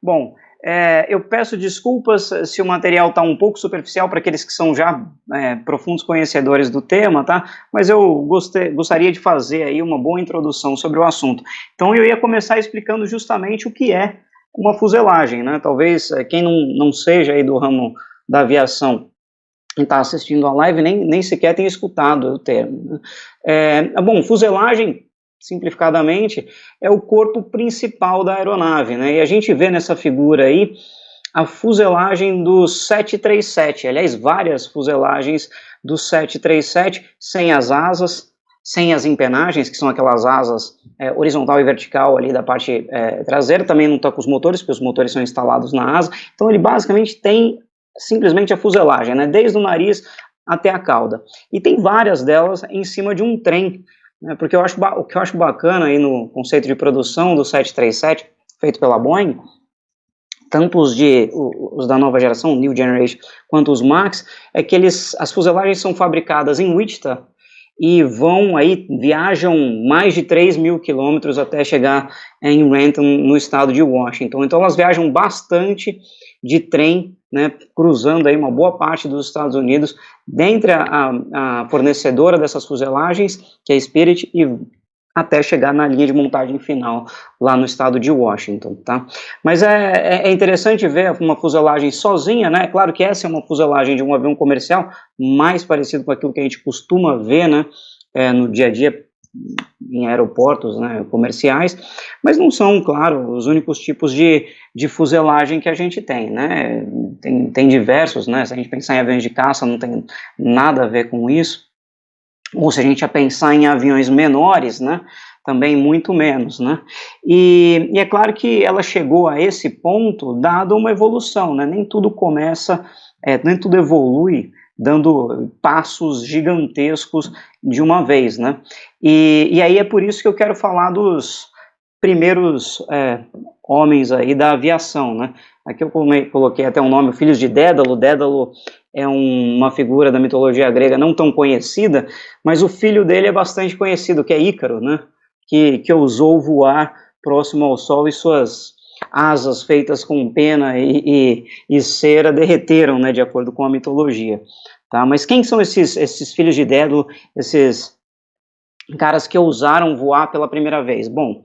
Bom, eu peço desculpas se o material está um pouco superficial para aqueles que são já profundos conhecedores do tema, tá? Mas eu gostaria de fazer aí uma boa introdução sobre o assunto. Então eu ia começar explicando justamente o que é uma fuselagem, né? Talvez quem não seja aí do ramo da aviação e está assistindo a live nem sequer tenha escutado o termo, né? Bom, fuselagem, simplificadamente, é o corpo principal da aeronave, né? E a gente vê nessa figura aí a fuselagem do 737, aliás, várias fuselagens do 737, sem as asas, sem as empenagens, que são aquelas asas horizontal e vertical ali da parte traseira, também não está com os motores, porque os motores são instalados na asa, então ele basicamente tem simplesmente a fuselagem, né? Desde o nariz até a cauda, e tem várias delas em cima de um trem, porque o que eu acho bacana aí no conceito de produção do 737, feito pela Boeing, tanto os da nova geração, New Generation, quanto os MAX, é que as fuselagens são fabricadas em Wichita e viajam mais de 3.000 quilômetros até chegar em Renton, no estado de Washington. Então elas viajam bastante de trem, né, cruzando aí uma boa parte dos Estados Unidos, dentre a fornecedora dessas fuselagens, que é a Spirit, e até chegar na linha de montagem final, lá no estado de Washington, tá? Mas é interessante ver uma fuselagem sozinha, né? Claro que essa é uma fuselagem de um avião comercial, mais parecido com aquilo que a gente costuma ver, né, no dia a dia, em aeroportos, né, comerciais, mas não são, claro, os únicos tipos de fuselagem que a gente tem, né? Tem diversos, né? Se a gente pensar em aviões de caça, não tem nada a ver com isso. Ou se a gente ia pensar em aviões menores, né, também muito menos, né, e é claro que ela chegou a esse ponto dado uma evolução, né, nem tudo evolui dando passos gigantescos de uma vez, né, e aí é por isso que eu quero falar dos primeiros homens aí da aviação, né. Aqui eu coloquei até um nome, Filhos de Dédalo. Dédalo é uma figura da mitologia grega não tão conhecida, mas o filho dele é bastante conhecido, que é Ícaro, né, que ousou voar próximo ao Sol e suas asas feitas com pena e cera derreteram, né, de acordo com a mitologia. Tá? Mas quem são esses filhos de Dédalo, esses caras que ousaram voar pela primeira vez? Bom,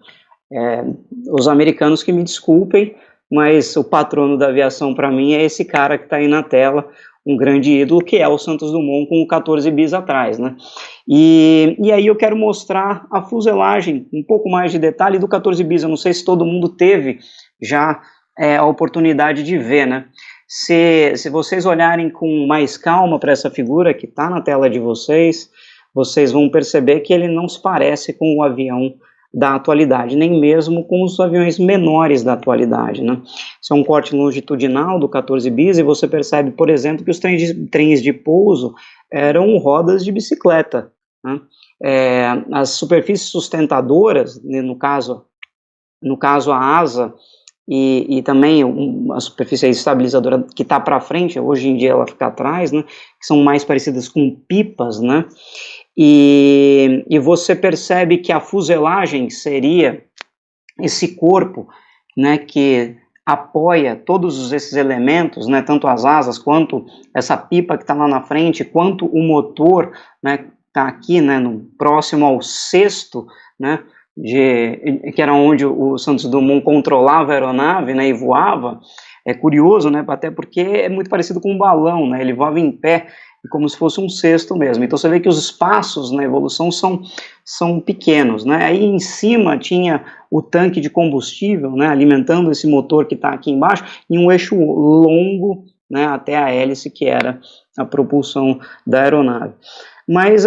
os americanos que me desculpem, mas o patrono da aviação para mim é esse cara que está aí na tela, um grande ídolo, que é o Santos Dumont com o 14 bis atrás, né? E aí eu quero mostrar a fuselagem, um pouco mais de detalhe do 14 bis, eu não sei se todo mundo teve já a oportunidade de ver, né? Se vocês olharem com mais calma para essa figura que está na tela de vocês vão perceber que ele não se parece com o avião da atualidade, nem mesmo com os aviões menores da atualidade, né? Isso é um corte longitudinal do 14 bis e você percebe, por exemplo, que os trens de pouso eram rodas de bicicleta, né? As superfícies sustentadoras, né, no caso a asa e também a superfície estabilizadora que está para frente, hoje em dia ela fica atrás, né, que são mais parecidas com pipas, né? E você percebe que a fuselagem seria esse corpo, né, que apoia todos esses elementos, né, tanto as asas quanto essa pipa que está lá na frente, quanto o motor, né, está aqui, né, próximo ao cesto, né, que era onde o Santos Dumont controlava a aeronave, né, e voava. É curioso, né, até porque é muito parecido com um balão, né, ele voava em pé, como se fosse um cesto mesmo. Então você vê que os espaços na evolução são pequenos, né? Aí em cima tinha o tanque de combustível, né, alimentando esse motor que está aqui embaixo, e um eixo longo, né, até a hélice, que era a propulsão da aeronave. Mas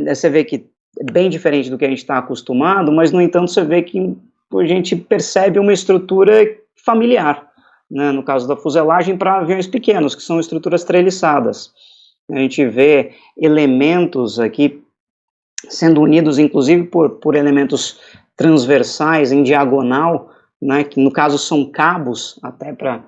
você vê que é bem diferente do que a gente está acostumado, mas no entanto você vê que a gente percebe uma estrutura familiar, né, no caso da fuselagem para aviões pequenos, que são estruturas treliçadas. A gente vê elementos aqui sendo unidos, inclusive, por elementos transversais, em diagonal, né, que no caso são cabos, até para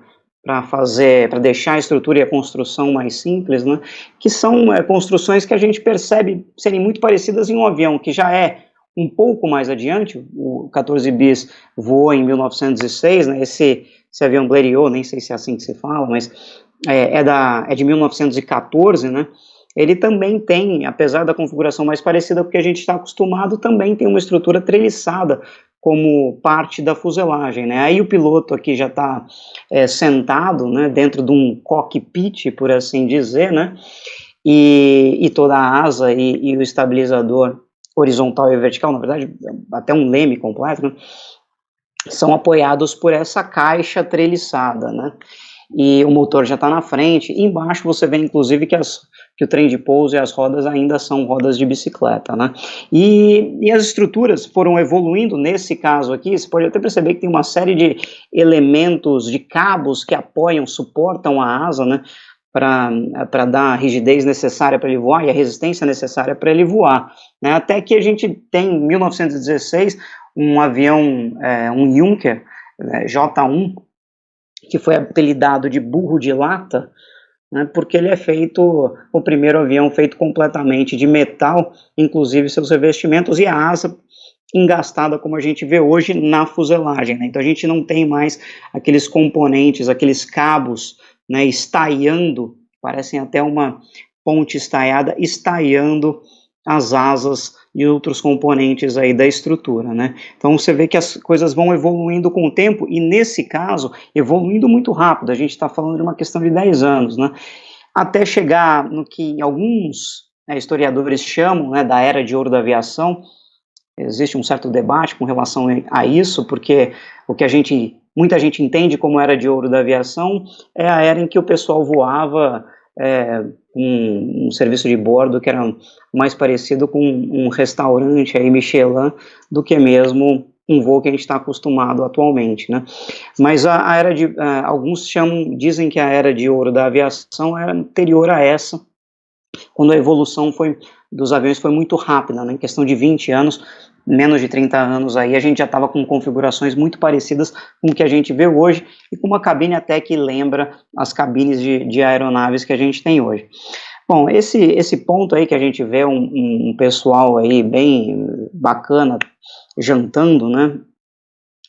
deixar a estrutura e a construção mais simples, né, que são construções que a gente percebe serem muito parecidas em um avião que já é um pouco mais adiante. O 14 bis voou em 1906, né, esse esse avião Blériot, nem sei se é assim que se fala, mas é de 1914, né? Ele também tem, apesar da configuração mais parecida com o que a gente está acostumado, também tem uma estrutura treliçada como parte da fuselagem, né? Aí o piloto aqui já está sentado, né, dentro de um cockpit, por assim dizer, né? E toda a asa e o estabilizador horizontal e vertical, na verdade, até um leme completo, né, são apoiados por essa caixa treliçada, né? E o motor já está na frente. E embaixo você vê, inclusive, que o trem de pouso e as rodas ainda são rodas de bicicleta, né? E as estruturas foram evoluindo. Nesse caso aqui, você pode até perceber que tem uma série de elementos, de cabos que apoiam, suportam a asa, né? Para dar a rigidez necessária para ele voar e a resistência necessária para ele voar, né? Até que a gente tem, em 1916, um avião, um Junkers, J1, que foi apelidado de burro de lata, né, porque ele é o primeiro avião feito completamente de metal, inclusive seus revestimentos, e a asa engastada como a gente vê hoje na fuselagem, né? Então a gente não tem mais aqueles componentes, aqueles cabos, né, estaiando, parecem até uma ponte estaiada, estaiando as asas e outros componentes aí da estrutura, né? Então você vê que as coisas vão evoluindo com o tempo, e nesse caso, evoluindo muito rápido, a gente está falando de uma questão de 10 anos, né? Até chegar no que alguns historiadores chamam, né, da Era de Ouro da Aviação. Existe um certo debate com relação a isso, porque muita gente entende como Era de Ouro da Aviação é a era em que o pessoal voava um serviço de bordo que era mais parecido com um restaurante aí Michelin do que mesmo um voo que a gente está acostumado atualmente, né? Mas alguns dizem que a Era de Ouro da Aviação era anterior a essa, quando a evolução dos aviões foi muito rápida, né? Em questão de 20 anos, menos de 30 anos aí, a gente já estava com configurações muito parecidas com o que a gente vê hoje, e com uma cabine até que lembra as cabines de aeronaves que a gente tem hoje. Bom, esse ponto aí que a gente vê um pessoal aí bem bacana, jantando, né,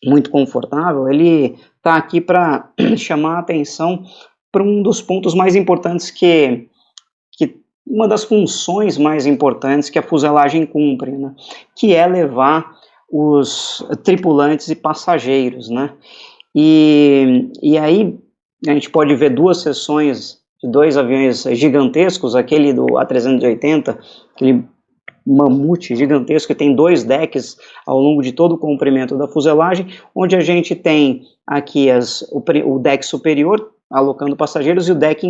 muito confortável, ele está aqui para chamar a atenção para um dos pontos mais importantes uma das funções mais importantes que a fuselagem cumpre, né, que é levar os tripulantes e passageiros, né, e aí a gente pode ver duas seções de dois aviões gigantescos, aquele do A380, aquele mamute gigantesco que tem 2 decks ao longo de todo o comprimento da fuselagem, onde a gente tem aqui o deck superior alocando passageiros e o deck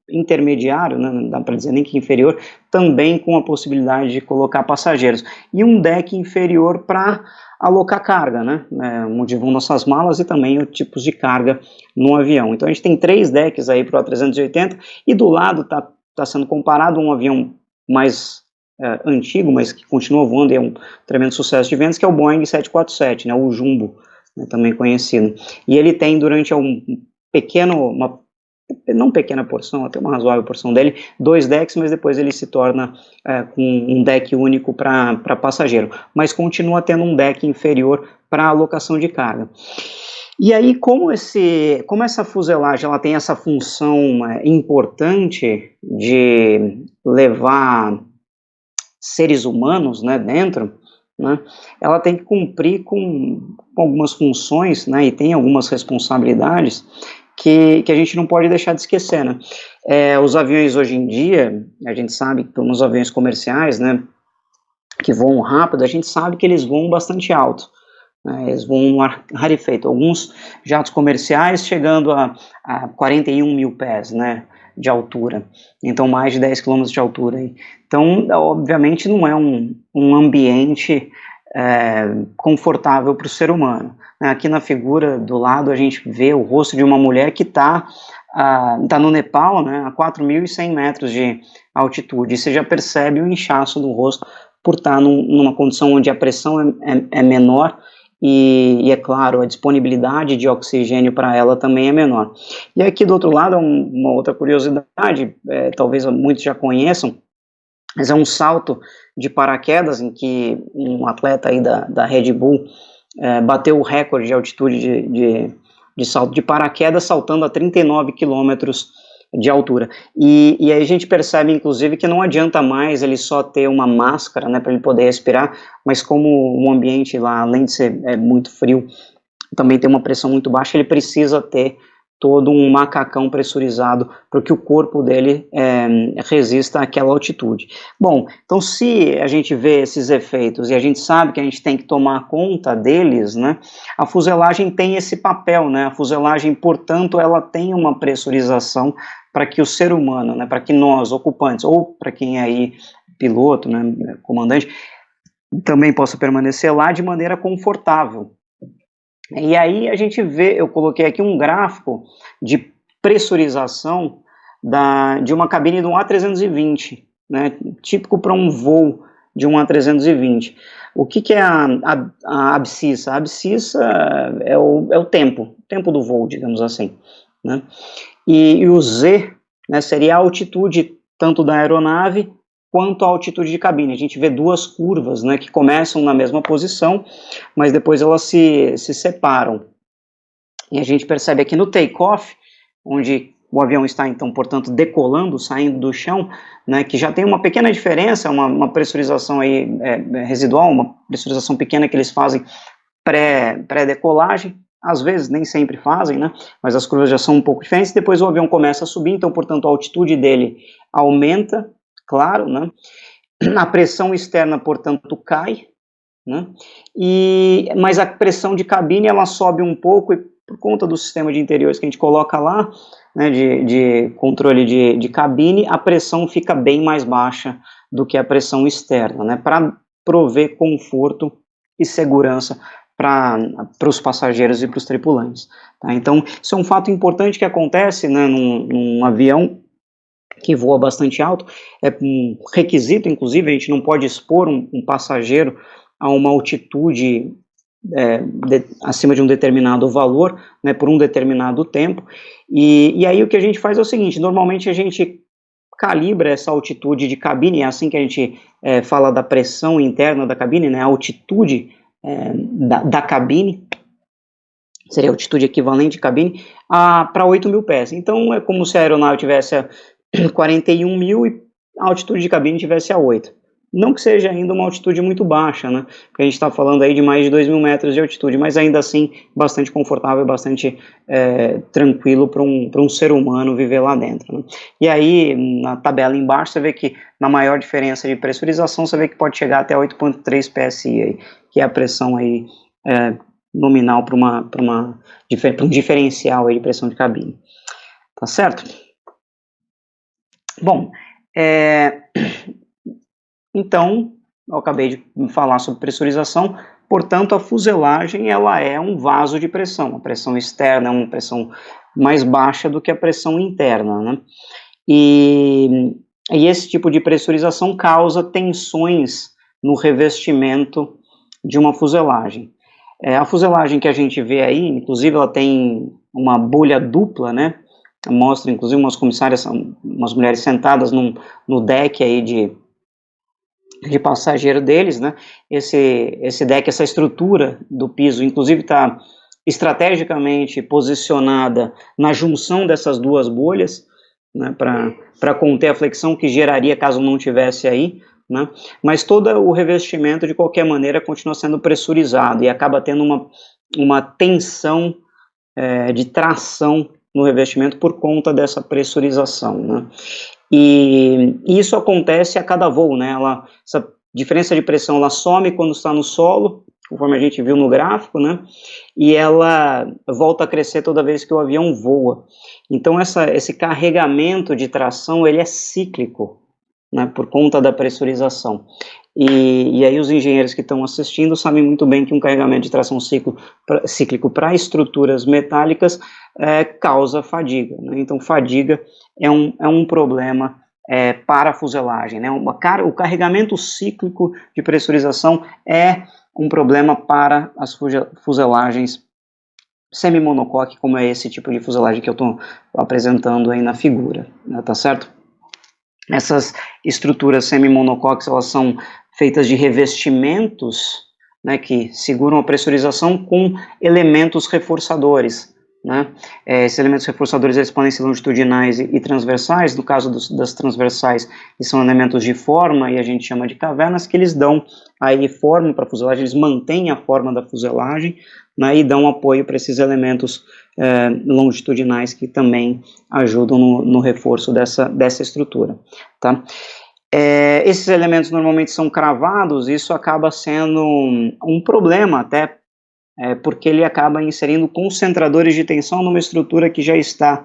intermediário, né, não dá para dizer nem que inferior, também com a possibilidade de colocar passageiros, e um deck inferior para alocar carga, né, onde vão nossas malas e também os tipos de carga no avião. Então a gente tem 3 decks aí para o A380, e do lado está sendo comparado um avião mais antigo, mas que continua voando e é um tremendo sucesso de vendas, que é o Boeing 747, né, o Jumbo, né, também conhecido. E ele tem, durante não pequena porção, até uma razoável porção dele, 2 decks, mas depois ele se torna com um deck único para passageiro, mas continua tendo um deck inferior para alocação de carga. E aí, como essa fuselagem ela tem essa função importante de levar seres humanos, né, dentro, né, ela tem que cumprir com algumas funções, né, e tem algumas responsabilidades que a gente não pode deixar de esquecer, né. Os aviões hoje em dia, a gente sabe que nos aviões comerciais, né, que voam rápido, a gente sabe que eles voam bastante alto, né, eles voam no ar rarefeito, alguns jatos comerciais chegando a 41 mil pés, né, de altura, então mais de 10 km de altura. Então, obviamente, não é um ambiente confortável para o ser humano. Aqui na figura do lado a gente vê o rosto de uma mulher que está no Nepal, né, a 4.100 metros de altitude, e você já percebe o inchaço do rosto por estar numa condição onde a pressão é menor, e é claro, a disponibilidade de oxigênio para ela também é menor. E aqui do outro lado, uma outra curiosidade, talvez muitos já conheçam, mas é um salto de paraquedas em que um atleta aí da Red Bull bateu o recorde de altitude de salto de paraquedas, saltando a 39 quilômetros de altura. E aí a gente percebe, inclusive, que não adianta mais ele só ter uma máscara, né, para ele poder respirar, mas como o ambiente lá, além de ser muito frio, também tem uma pressão muito baixa, ele precisa ter todo um macacão pressurizado para que o corpo dele resista àquela altitude. Bom, então se a gente vê esses efeitos e a gente sabe que a gente tem que tomar conta deles, né, a fuselagem tem esse papel, né, a fuselagem, portanto, ela tem uma pressurização para que o ser humano, né, para que nós, ocupantes, ou para quem é aí piloto, né, comandante, também possa permanecer lá de maneira confortável. E aí a gente vê, eu coloquei aqui um gráfico de pressurização de uma cabine do A320, né, típico para um voo de um A320. O que é a abscissa? A abscissa é o tempo do voo, digamos assim, né? E o Z, né, seria a altitude tanto da aeronave quanto a altitude de cabine. A gente vê duas curvas, né, que começam na mesma posição, mas depois elas se separam. E a gente percebe aqui no take-off, onde o avião está, então, portanto, decolando, saindo do chão, né, que já tem uma pequena diferença, uma pressurização aí, residual, uma pressurização pequena que eles fazem pré-decolagem, às vezes nem sempre fazem, né, mas as curvas já são um pouco diferentes. Depois o avião começa a subir, então, portanto, a altitude dele aumenta, claro, né, a pressão externa, portanto, cai, né, mas a pressão de cabine, ela sobe um pouco, e por conta do sistema de interiores que a gente coloca lá, né, de controle de cabine, a pressão fica bem mais baixa do que a pressão externa, né, para prover conforto e segurança para os passageiros e para os tripulantes. Tá? Então, isso é um fato importante que acontece, né, num avião que voa bastante alto. É um requisito, inclusive, a gente não pode expor um passageiro a uma altitude acima de um determinado valor, né, por um determinado tempo, e aí o que a gente faz é o seguinte: normalmente a gente calibra essa altitude de cabine, é assim que a gente fala da pressão interna da cabine, né, a altitude da cabine, seria a altitude equivalente de cabine, para 8.000 pés. Então é como se a aeronave tivesse a 41.000 e a altitude de cabine tivesse a 8. Não que seja ainda uma altitude muito baixa, né? Porque a gente está falando aí de mais de 2.000 metros de altitude, mas ainda assim bastante confortável, bastante tranquilo para um ser humano viver lá dentro, né? E aí, na tabela embaixo, você vê que na maior diferença de pressurização, você vê que pode chegar até 8.3 PSI, aí, que é a pressão aí, nominal para um diferencial aí de pressão de cabine. Tá certo? Bom, então, eu acabei de falar sobre pressurização, portanto, a fuselagem ela é um vaso de pressão. A pressão externa é uma pressão mais baixa do que a pressão interna, né? E esse tipo de pressurização causa tensões no revestimento de uma fuselagem. A fuselagem que a gente vê aí, inclusive, ela tem uma bolha dupla, né? Mostra, inclusive, umas comissárias, umas mulheres sentadas no deck aí de passageiro deles, né? Esse deck, essa estrutura do piso, inclusive está estrategicamente posicionada na junção dessas duas bolhas, né, para conter a flexão que geraria caso não tivesse aí, né? Mas todo o revestimento, de qualquer maneira, continua sendo pressurizado e acaba tendo uma tensão de tração no revestimento por conta dessa pressurização, né? E isso acontece a cada voo, né? Essa diferença de pressão ela some quando está no solo, conforme a gente viu no gráfico, né? E ela volta a crescer toda vez que o avião voa. Então esse carregamento de tração ele é cíclico, né? Por conta da pressurização. E aí os engenheiros que estão assistindo sabem muito bem que um carregamento de tração cíclico para estruturas metálicas causa fadiga, né? Então fadiga é um problema para a fuselagem, né? O carregamento cíclico de pressurização é um problema para as fuselagens semi-monocoque, como é esse tipo de fuselagem que eu estou apresentando aí na figura, né? Tá certo? Essas estruturas semi-monocoques, elas são feitas de revestimentos, né, que seguram a pressurização com elementos reforçadores, né? Esses elementos reforçadores eles podem ser longitudinais e transversais. No caso das transversais, eles são elementos de forma, e a gente chama de cavernas, que eles dão aí forma para a fuselagem, eles mantêm a forma da fuselagem, né, e dão apoio para esses elementos longitudinais que também ajudam no reforço dessa estrutura, tá? Esses elementos normalmente são cravados, isso acaba sendo um problema até, porque ele acaba inserindo concentradores de tensão numa estrutura que já está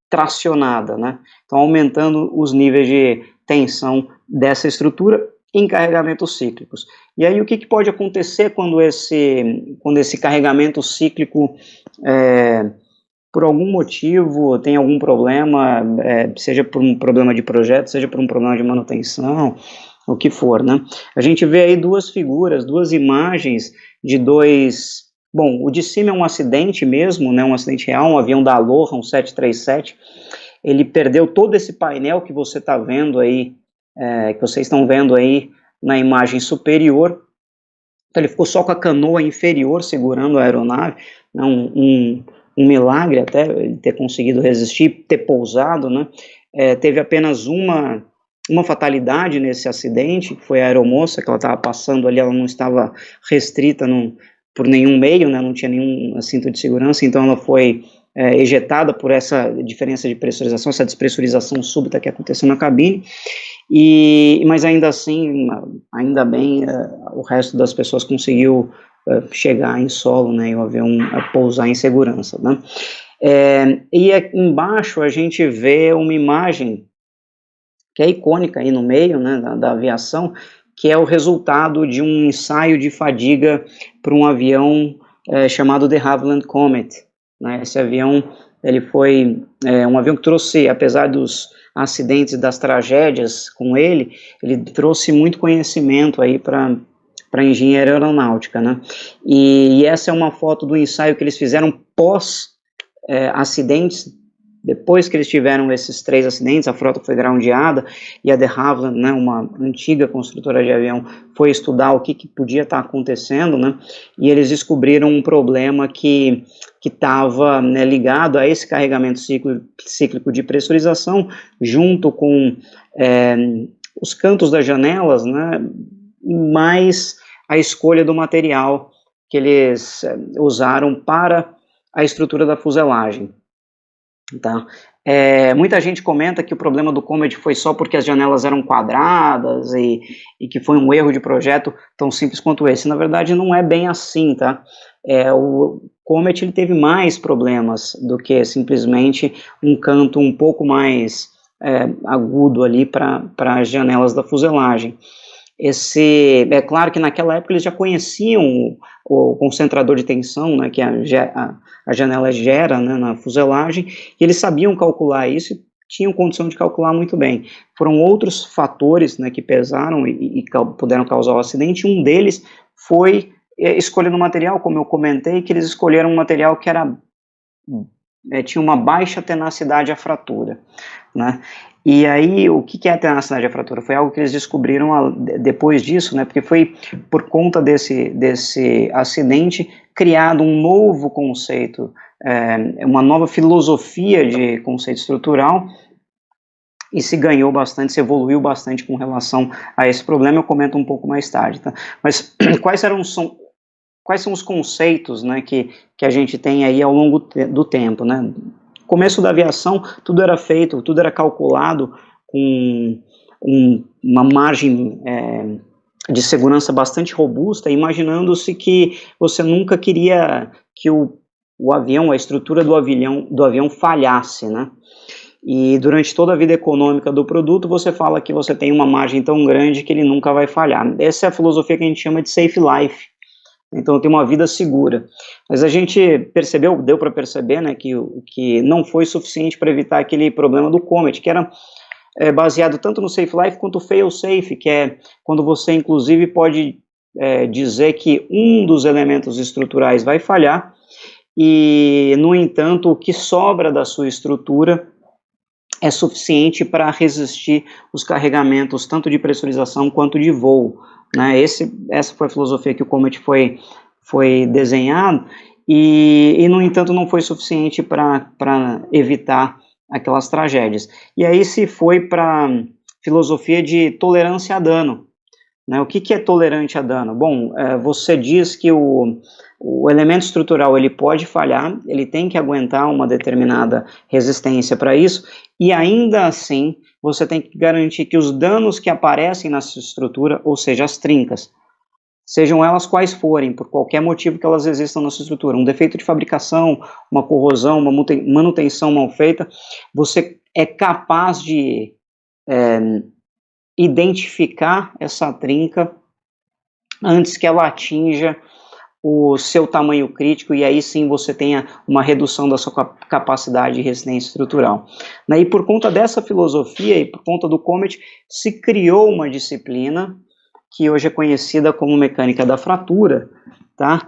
tracionada, né? Então aumentando os níveis de tensão dessa estrutura em carregamentos cíclicos. E aí o que pode acontecer quando esse carregamento cíclico, por algum motivo, tem algum problema, seja por um problema de projeto, seja por um problema de manutenção, o que for, né? A gente vê aí duas figuras, duas imagens de dois... Bom, o de cima é um acidente mesmo, né, um acidente real, um avião da Aloha, um 737. Ele perdeu todo esse painel que você está vendo aí, que vocês estão vendo aí na imagem superior. Então ele ficou só com a canoa inferior segurando a aeronave, né, um milagre até ele ter conseguido resistir, ter pousado, né? Teve apenas uma fatalidade nesse acidente, que foi a aeromoça, que ela estava passando ali, ela não estava restrita por nenhum meio, né, não tinha nenhum cinto de segurança, então ela foi ejetada por essa diferença de pressurização, essa despressurização súbita que aconteceu na cabine, mas ainda assim, ainda bem, o resto das pessoas conseguiu chegar em solo, né, e o avião pousar em segurança, né. E embaixo a gente vê uma imagem que é icônica aí no meio, né, da aviação, que é o resultado de um ensaio de fadiga para um avião chamado de Havilland Comet, né. Esse avião, ele foi um avião que trouxe, apesar dos acidentes, das tragédias com ele trouxe muito conhecimento aí para a engenharia aeronáutica, né. E essa é uma foto do ensaio que eles fizeram pós acidentes. Depois que eles tiveram esses 3 acidentes, a frota foi groundeada e a de Havilland, né, uma antiga construtora de avião, foi estudar o que podia estar acontecendo, né, e eles descobriram um problema que estava, né, ligado a esse carregamento cíclico de pressurização, junto com os cantos das janelas, né, mais a escolha do material que eles usaram para a estrutura da fuselagem. Tá? Muita gente comenta que o problema do Comet foi só porque as janelas eram quadradas e que foi um erro de projeto tão simples quanto esse. Na verdade, não é bem assim, tá? O Comet ele teve mais problemas do que simplesmente um canto um pouco mais agudo ali para as janelas da fuselagem. É claro que naquela época eles já conheciam o concentrador de tensão, né, que a janela gera, né, na fuselagem, e eles sabiam calcular isso e tinham condição de calcular muito bem. Foram outros fatores, né, que pesaram e puderam causar o acidente. Um deles foi escolha do material, como eu comentei, que eles escolheram um material que tinha uma baixa tenacidade à fratura, né. E aí, o que é a tenacidade à fratura? Foi algo que eles descobriram depois disso, né, porque foi por conta desse acidente criado um novo conceito, uma nova filosofia de conceito estrutural, e se ganhou bastante, se evoluiu bastante com relação a esse problema. Eu comento um pouco mais tarde, tá? Mas quais são os conceitos, né, que a gente tem aí ao longo do tempo, né? Começo da aviação, tudo era feito, tudo era calculado com uma margem de segurança bastante robusta, imaginando-se que você nunca queria que o avião, a estrutura do avião falhasse, né? E durante toda a vida econômica do produto, você fala que você tem uma margem tão grande que ele nunca vai falhar. Essa é a filosofia que a gente chama de safe life. Então tem uma vida segura, mas a gente deu para perceber, né, que não foi suficiente para evitar aquele problema do Comet, que era baseado tanto no safe life quanto fail safe, que é quando você inclusive pode dizer que um dos elementos estruturais vai falhar e, no entanto, o que sobra da sua estrutura é suficiente para resistir os carregamentos tanto de pressurização quanto de voo, né? Essa foi a filosofia que o Comet foi desenhado, e, no entanto, não foi suficiente para evitar aquelas tragédias. E aí se foi para filosofia de tolerância a dano. Né? O que é tolerante a dano? Bom, você diz que o elemento estrutural ele pode falhar, ele tem que aguentar uma determinada resistência para isso, e ainda assim você tem que garantir que os danos que aparecem nessa estrutura, ou seja, as trincas, sejam elas quais forem, por qualquer motivo que elas existam na sua estrutura, um defeito de fabricação, uma corrosão, uma manutenção mal feita, você é capaz de identificar essa trinca antes que ela atinja o seu tamanho crítico, e aí sim você tenha uma redução da sua capacidade de resistência estrutural. E por conta dessa filosofia e por conta do Comet, se criou uma disciplina que hoje é conhecida como mecânica da fratura, tá?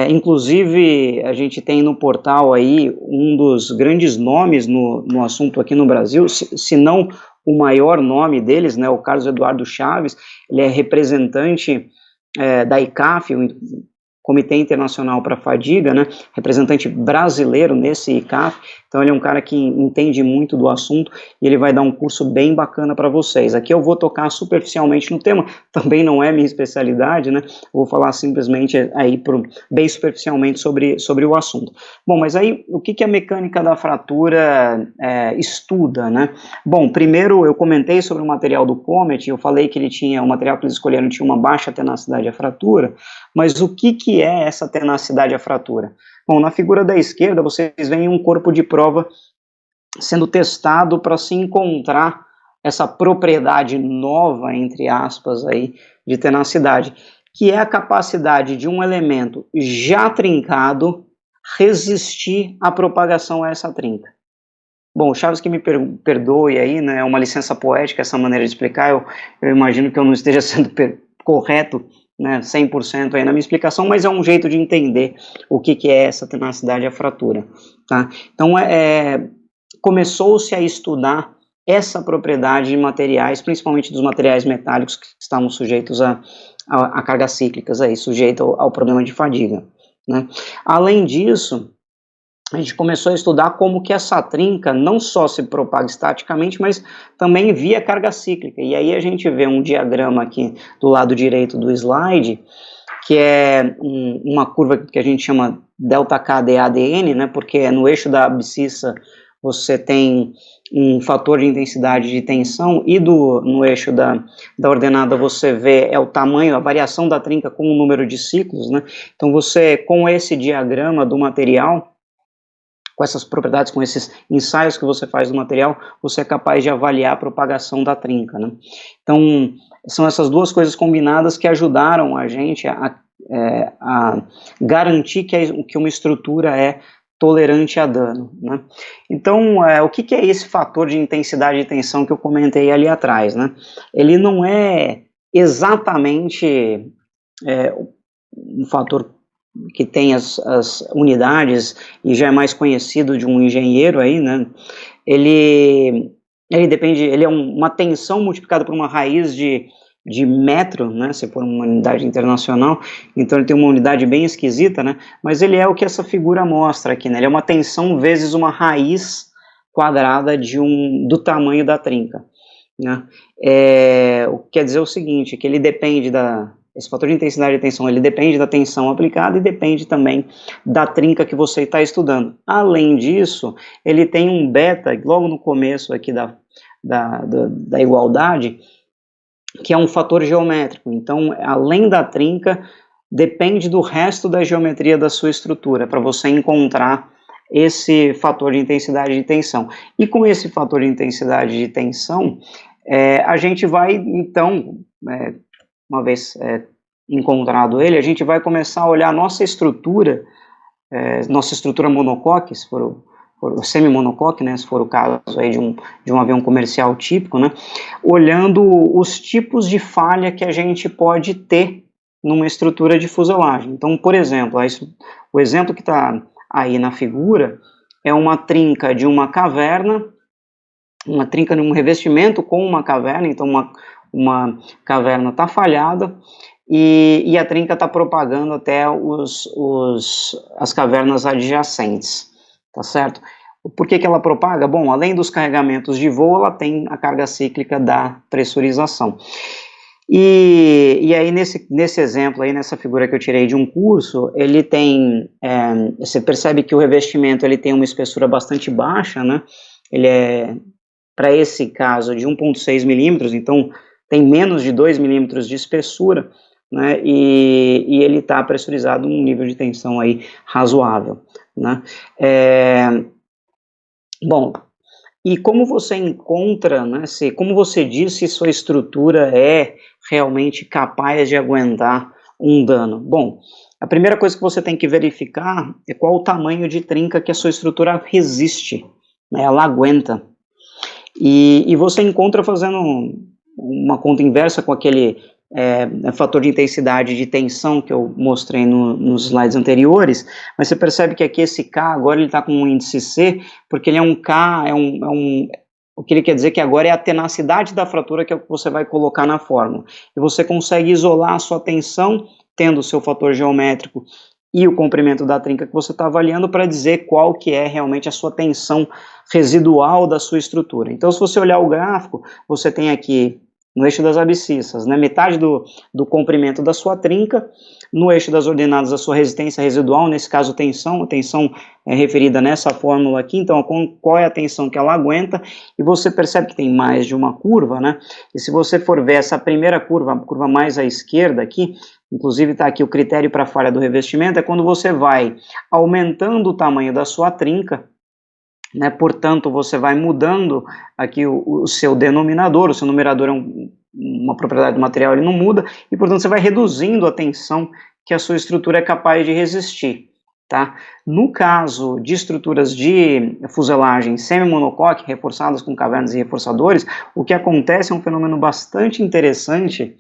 Inclusive, a gente tem no portal aí um dos grandes nomes no assunto aqui no Brasil, se não o maior nome deles, né, o Carlos Eduardo Chaves. Ele é representante da ICAF, o Comitê Internacional para a Fadiga, né, representante brasileiro nesse ICAF, então ele é um cara que entende muito do assunto e ele vai dar um curso bem bacana para vocês. Aqui eu vou tocar superficialmente no tema, também não é minha especialidade, né, vou falar simplesmente aí bem superficialmente sobre o assunto. Bom, mas aí o que a mecânica da fratura estuda, né? Bom, primeiro eu comentei sobre o material do Comet, eu falei que o material que eles escolheram tinha uma baixa tenacidade à fratura, mas o que é essa tenacidade à fratura? Bom, na figura da esquerda, vocês veem um corpo de prova sendo testado para se encontrar essa propriedade nova, entre aspas, aí, de tenacidade, que é a capacidade de um elemento já trincado resistir à propagação a essa trinca. Bom, Chaves que me perdoe aí, né, é uma licença poética essa maneira de explicar, eu imagino que eu não esteja sendo correto, né, 100% aí na minha explicação, mas é um jeito de entender o que é essa tenacidade à fratura, tá? Então, começou-se a estudar essa propriedade de materiais, principalmente dos materiais metálicos que estavam sujeitos a cargas cíclicas, aí, sujeito ao problema de fadiga, né? Além disso, a gente começou a estudar como que essa trinca não só se propaga estaticamente, mas também via carga cíclica. E aí a gente vê um diagrama aqui do lado direito do slide, que é uma curva que a gente chama ΔKdAdn, né, porque no eixo da abscissa você tem um fator de intensidade de tensão, e no eixo da ordenada você vê o tamanho, a variação da trinca com o número de ciclos, né? Então você, com esse diagrama do material, com essas propriedades, com esses ensaios que você faz do material, você é capaz de avaliar a propagação da trinca, né? Então, são essas duas coisas combinadas que ajudaram a gente a garantir que uma estrutura é tolerante a dano, né? Então, o que é esse fator de intensidade de tensão que eu comentei ali atrás, né? Ele não é exatamente um fator que tem as unidades e já é mais conhecido de um engenheiro aí, né? Ele depende, ele é uma tensão multiplicada por uma raiz de metro, né, se for uma unidade internacional, então ele tem uma unidade bem esquisita, né, mas ele é o que essa figura mostra aqui, né, ele é uma tensão vezes uma raiz quadrada do tamanho da trinca, né. O que quer dizer o seguinte, que ele depende esse fator de intensidade de tensão, ele depende da tensão aplicada e depende também da trinca que você está estudando. Além disso, ele tem um beta, logo no começo aqui da igualdade, que é um fator geométrico. Então, além da trinca, depende do resto da geometria da sua estrutura, para você encontrar esse fator de intensidade de tensão. E com esse fator de intensidade de tensão, a gente vai, então, uma vez encontrado ele, a gente vai começar a olhar a nossa estrutura monocoque, se for o semi-monocoque, né, se for o caso aí de um avião comercial típico, né, olhando os tipos de falha que a gente pode ter numa estrutura de fuselagem. Então, por exemplo, o exemplo que está aí na figura é uma trinca de uma caverna, uma trinca de um revestimento com uma caverna, então uma caverna está falhada, e a trinca está propagando até as cavernas adjacentes, tá certo? Por que ela propaga? Bom, além dos carregamentos de voo, ela tem a carga cíclica da pressurização. E aí, nesse exemplo aí, nessa figura que eu tirei de um curso, ele tem, você percebe que o revestimento ele tem uma espessura bastante baixa, né? Ele é, para esse caso, de 1,6 milímetros, então tem menos de 2 milímetros de espessura, né? E ele está pressurizado um nível de tensão aí razoável, né? Bom, e como você encontra, né, como você diz se sua estrutura é realmente capaz de aguentar um dano? Bom, a primeira coisa que você tem que verificar é qual o tamanho de trinca que a sua estrutura resiste, né, ela aguenta. E você encontra fazendo uma conta inversa com aquele fator de intensidade de tensão que eu mostrei nos slides anteriores, mas você percebe que aqui esse K agora ele está com um índice C, porque ele é um K, o que ele quer dizer que agora é a tenacidade da fratura que é o que você vai colocar na fórmula. E você consegue isolar a sua tensão, tendo o seu fator geométrico e o comprimento da trinca que você está avaliando para dizer qual que é realmente a sua tensão residual da sua estrutura. Então, se você olhar o gráfico, você tem aqui no eixo das abscissas, né, metade do comprimento da sua trinca, no eixo das ordenadas a sua resistência residual, nesse caso a tensão é referida nessa fórmula aqui, então qual é a tensão que ela aguenta, e você percebe que tem mais de uma curva, né, e se você for ver essa primeira curva, a curva mais à esquerda aqui, inclusive está aqui o critério para falha do revestimento, é quando você vai aumentando o tamanho da sua trinca, né, portanto, você vai mudando aqui o seu denominador, o seu numerador é uma propriedade do material, ele não muda, e portanto você vai reduzindo a tensão que a sua estrutura é capaz de resistir. Tá? No caso de estruturas de fuselagem semi-monocoque, reforçadas com cavernas e reforçadores, o que acontece é um fenômeno bastante interessante,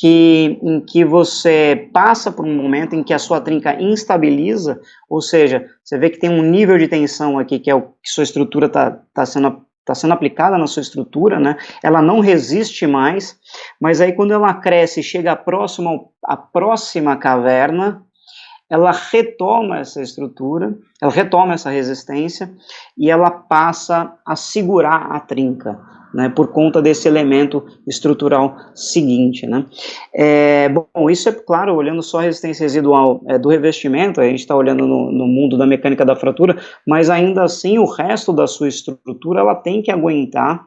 em que você passa por um momento em que a sua trinca instabiliza, ou seja, você vê que tem um nível de tensão aqui, que é o que sua estrutura está sendo aplicada na sua estrutura, né? Ela não resiste mais, mas aí quando ela cresce e chega à próxima caverna, ela retoma essa estrutura, ela retoma essa resistência e ela passa a segurar a trinca, né, por conta desse elemento estrutural seguinte, né. Bom, isso é claro, olhando só a resistência residual do revestimento, a gente está olhando no mundo da mecânica da fratura, mas ainda assim o resto da sua estrutura ela tem que aguentar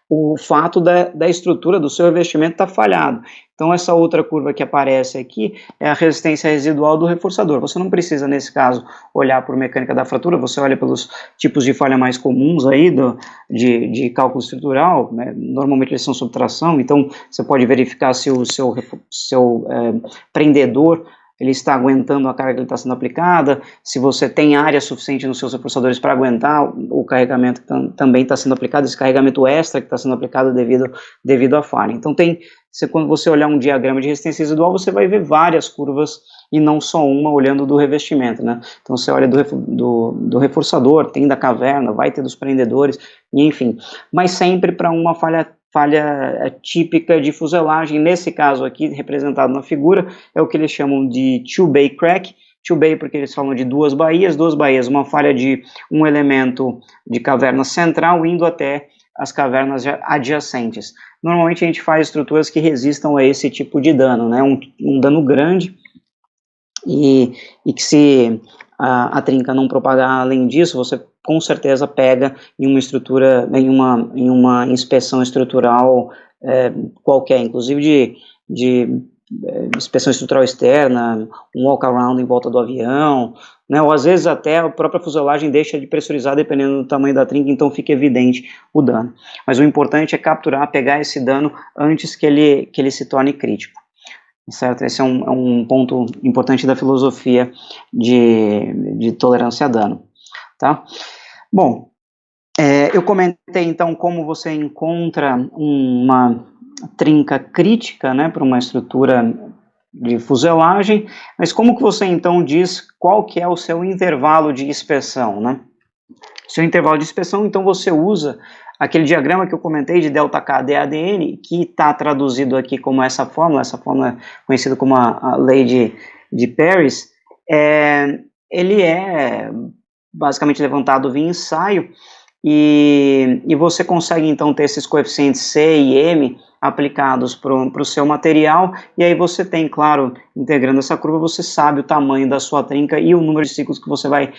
o fato da estrutura do seu revestimento estar falhado. Então, essa outra curva que aparece aqui é a resistência residual do reforçador. Você não precisa, nesse caso, olhar por mecânica da fratura, você olha pelos tipos de falha mais comuns aí de cálculo estrutural, né? Normalmente eles são sob tração, então você pode verificar se o seu prendedor ele está aguentando a carga que ele está sendo aplicada, se você tem área suficiente nos seus reforçadores para aguentar o carregamento que também está sendo aplicado, esse carregamento extra que está sendo aplicado devido à falha. Então, quando você olhar um diagrama de resistência residual, você vai ver várias curvas e não só uma olhando do revestimento, né? Então, você olha do reforçador, tem da caverna, vai ter dos prendedores, enfim, mas sempre para uma falha típica de fuselagem. Nesse caso aqui, representado na figura, é o que eles chamam de two-bay crack. Two-bay porque eles falam de duas baías, uma falha de um elemento de caverna central indo até as cavernas adjacentes. Normalmente a gente faz estruturas que resistam a esse tipo de dano, né? Um dano grande, e que se a trinca não propagar além disso, você com certeza pega em uma estrutura, em uma inspeção estrutural qualquer, inclusive de inspeção estrutural externa, um walk-around em volta do avião, né, ou às vezes até a própria fuselagem deixa de pressurizar dependendo do tamanho da trinca, então fica evidente o dano. Mas o importante é capturar, pegar esse dano antes que ele se torne crítico. Certo? Esse é um ponto importante da filosofia de tolerância a dano. Tá? Bom, eu comentei então como você encontra uma trinca crítica, né, para uma estrutura de fuselagem, mas como que você então diz qual que é o seu intervalo de inspeção, né? Seu intervalo de inspeção, então você usa aquele diagrama que eu comentei de ΔK DADN, que está traduzido aqui como essa fórmula é conhecida como a lei de Paris, ele é basicamente levantado via ensaio, e você consegue então ter esses coeficientes C e M aplicados para o seu material, e aí você tem, claro, integrando essa curva, você sabe o tamanho da sua trinca e o número de ciclos que você vai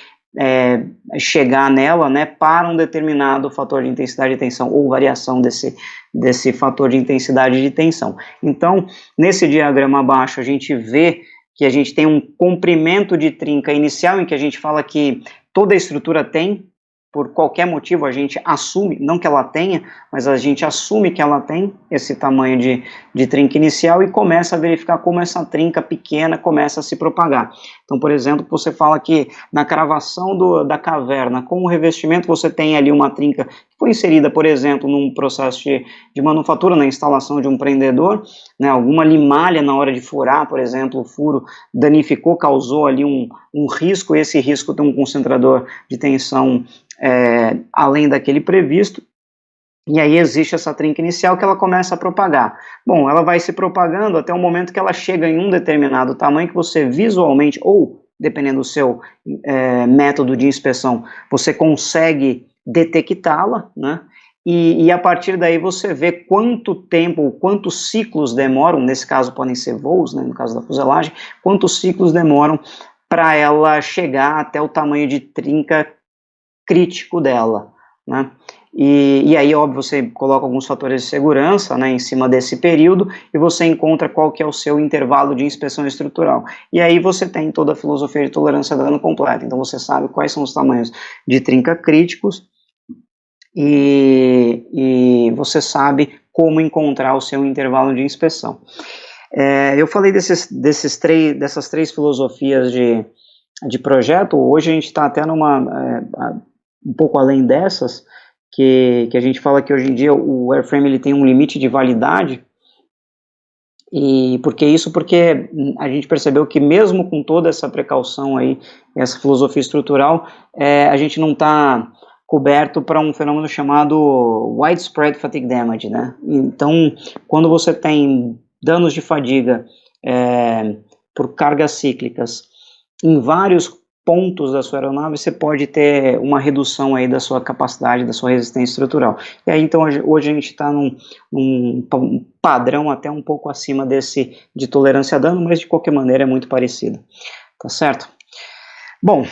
chegar nela, né, para um determinado fator de intensidade de tensão ou variação desse fator de intensidade de tensão. Então, nesse diagrama abaixo, a gente vê que a gente tem um comprimento de trinca inicial, em que a gente fala que toda a estrutura tem, por qualquer motivo a gente assume, não que ela tenha, mas a gente assume que ela tem esse tamanho de trinca inicial e começa a verificar como essa trinca pequena começa a se propagar. Então, por exemplo, você fala que na cravação da caverna, com o revestimento, você tem ali uma trinca que foi inserida, por exemplo, num processo de manufatura, na instalação de um prendedor, né, alguma limalha na hora de furar, por exemplo, o furo danificou, causou ali um risco, e esse risco tem um concentrador de tensão além daquele previsto, e aí existe essa trinca inicial que ela começa a propagar. Bom, ela vai se propagando até o momento que ela chega em um determinado tamanho que você visualmente, ou dependendo do seu método de inspeção, você consegue detectá-la, né? E a partir daí você vê quanto tempo, quantos ciclos demoram, nesse caso podem ser voos, né, no caso da fuselagem, quantos ciclos demoram para ela chegar até o tamanho de trinca crítico dela, né? E aí, óbvio, você coloca alguns fatores de segurança, né, em cima desse período, e você encontra qual que é o seu intervalo de inspeção estrutural. E aí você tem toda a filosofia de tolerância a dano completa. Então você sabe quais são os tamanhos de trinca críticos, e você sabe como encontrar o seu intervalo de inspeção. Eu falei dessas três filosofias de projeto. Hoje a gente está até um pouco além dessas, que a gente fala que hoje em dia o airframe ele tem um limite de validade. E por que isso? Porque a gente percebeu que mesmo com toda essa precaução aí, essa filosofia estrutural, a gente não está coberto para um fenômeno chamado widespread fatigue damage, né? Então, quando você tem danos de fadiga por cargas cíclicas em vários pontos da sua aeronave, você pode ter uma redução aí da sua capacidade, da sua resistência estrutural. E aí, então, hoje a gente está num padrão até um pouco acima desse de tolerância a dano, mas de qualquer maneira é muito parecido. Tá certo? Bom,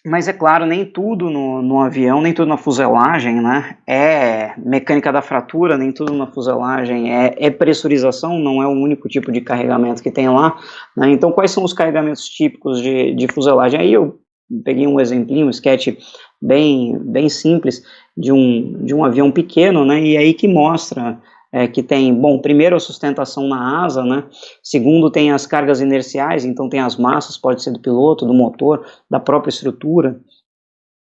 mas é claro, nem tudo no avião, nem tudo na fuselagem, né, é mecânica da fratura, nem tudo na fuselagem é pressurização, não é o único tipo de carregamento que tem lá, né. Então quais são os carregamentos típicos de fuselagem? Aí eu peguei um exemplinho, um sketch bem simples de um avião pequeno, né, e aí que mostra que tem, bom, primeiro a sustentação na asa, né, segundo tem as cargas inerciais, então tem as massas, pode ser do piloto, do motor, da própria estrutura,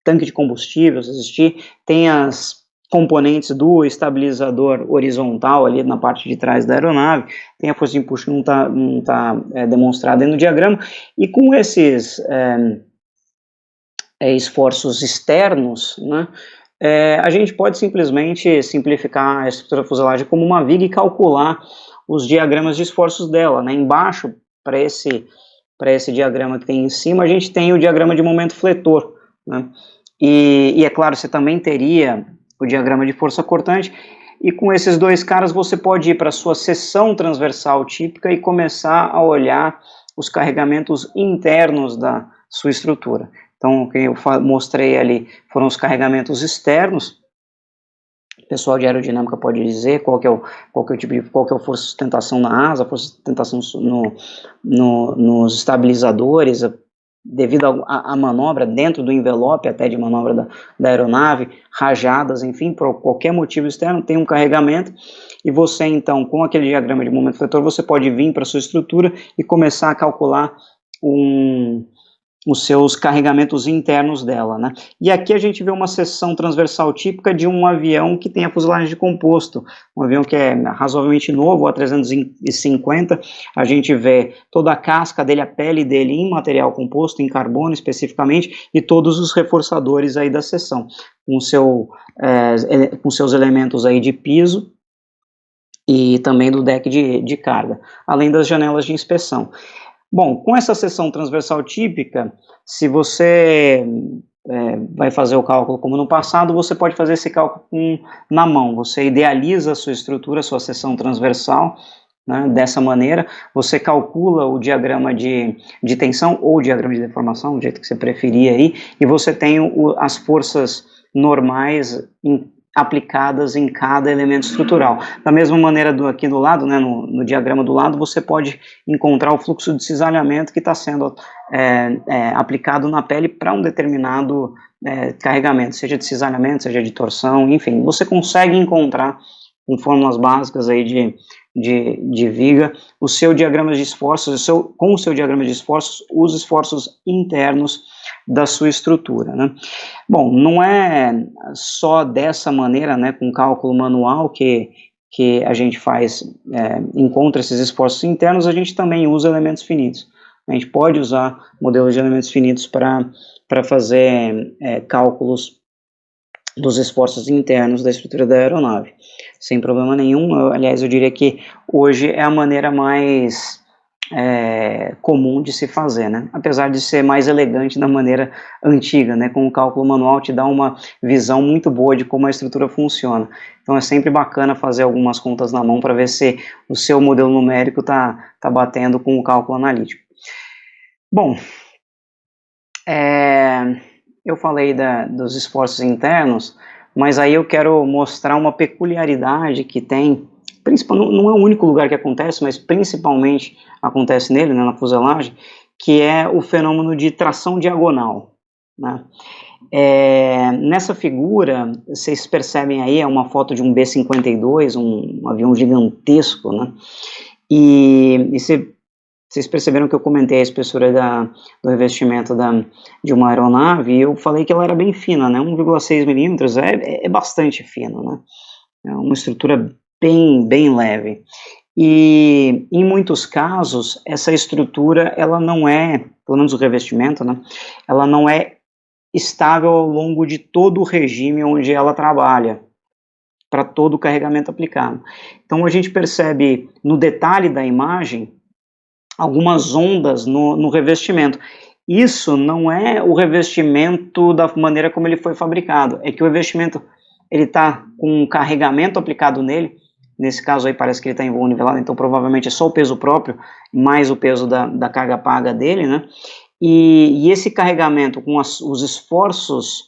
tanque de combustível, se existir, tem as componentes do estabilizador horizontal ali na parte de trás da aeronave, tem a força de empuxo que não tá demonstrada aí no diagrama, e com esses esforços externos, né, a gente pode simplesmente simplificar a estrutura da fuselagem como uma viga e calcular os diagramas de esforços dela, né? Embaixo, para esse diagrama que tem em cima, a gente tem o diagrama de momento fletor, né? E é claro, você também teria o diagrama de força cortante, e com esses dois caras você pode ir para a sua seção transversal típica e começar a olhar os carregamentos internos da sua estrutura. Então, o que eu mostrei ali foram os carregamentos externos. O pessoal de aerodinâmica pode dizer qual que é a força de sustentação na asa, a força de sustentação nos estabilizadores, devido à manobra dentro do envelope, até de manobra da aeronave, rajadas, enfim, por qualquer motivo externo, tem um carregamento, e você, então, com aquele diagrama de momento fletor, você pode vir para a sua estrutura e começar a calcular os seus carregamentos internos dela, né? E aqui a gente vê uma seção transversal típica de um avião que tem a fuselagem de composto, um avião que é razoavelmente novo, o A350, a gente vê toda a casca dele, a pele dele em material composto, em carbono especificamente, e todos os reforçadores aí da seção, com seus elementos aí de piso, e também do deck de carga, além das janelas de inspeção. Bom, com essa seção transversal típica, se você vai fazer o cálculo como no passado, você pode fazer esse cálculo na mão. Você idealiza a sua estrutura, a sua seção transversal, né, dessa maneira. Você calcula o diagrama de tensão ou o diagrama de deformação, do jeito que você preferir aí, e você tem as forças normais aplicadas em cada elemento estrutural. Da mesma maneira aqui do lado, né, no diagrama do lado, você pode encontrar o fluxo de cisalhamento que está sendo aplicado na pele para um determinado carregamento, seja de cisalhamento, seja de torção, enfim, você consegue encontrar com fórmulas básicas aí de viga, o seu diagrama de esforços, com o seu diagrama de esforços, os esforços internos da sua estrutura, né? Bom, não é só dessa maneira, né, com cálculo manual que a gente encontra esses esforços internos, a gente também usa elementos finitos. A gente pode usar modelos de elementos finitos para fazer cálculos dos esforços internos da estrutura da aeronave, sem problema nenhum. Aliás, eu diria que hoje é a maneira mais comum de se fazer, né? Apesar de ser mais elegante da maneira antiga, né? Com o cálculo manual te dá uma visão muito boa de como a estrutura funciona. Então é sempre bacana fazer algumas contas na mão para ver se o seu modelo numérico tá batendo com o cálculo analítico. Bom, eu falei dos esforços internos, mas aí eu quero mostrar uma peculiaridade que tem, não é o único lugar que acontece, mas principalmente acontece nele, né, na fuselagem, que é o fenômeno de tração diagonal, né? Nessa figura, vocês percebem aí, é uma foto de um B-52, um avião gigantesco, né? E vocês perceberam que eu comentei a espessura do revestimento de uma aeronave, e eu falei que ela era bem fina, né? 1,6 milímetros é bastante fino, né? É uma estrutura bem leve. E em muitos casos, essa estrutura, ela não é, pelo menos o revestimento, né? Ela não é estável ao longo de todo o regime onde ela trabalha, para todo o carregamento aplicado. Então a gente percebe no detalhe da imagem algumas ondas no revestimento. Isso não é o revestimento da maneira como ele foi fabricado, é que o revestimento ele está com um carregamento aplicado nele. Nesse caso aí parece que ele está em voo nivelado, então provavelmente é só o peso próprio, mais o peso da carga paga dele, né? E esse carregamento com os esforços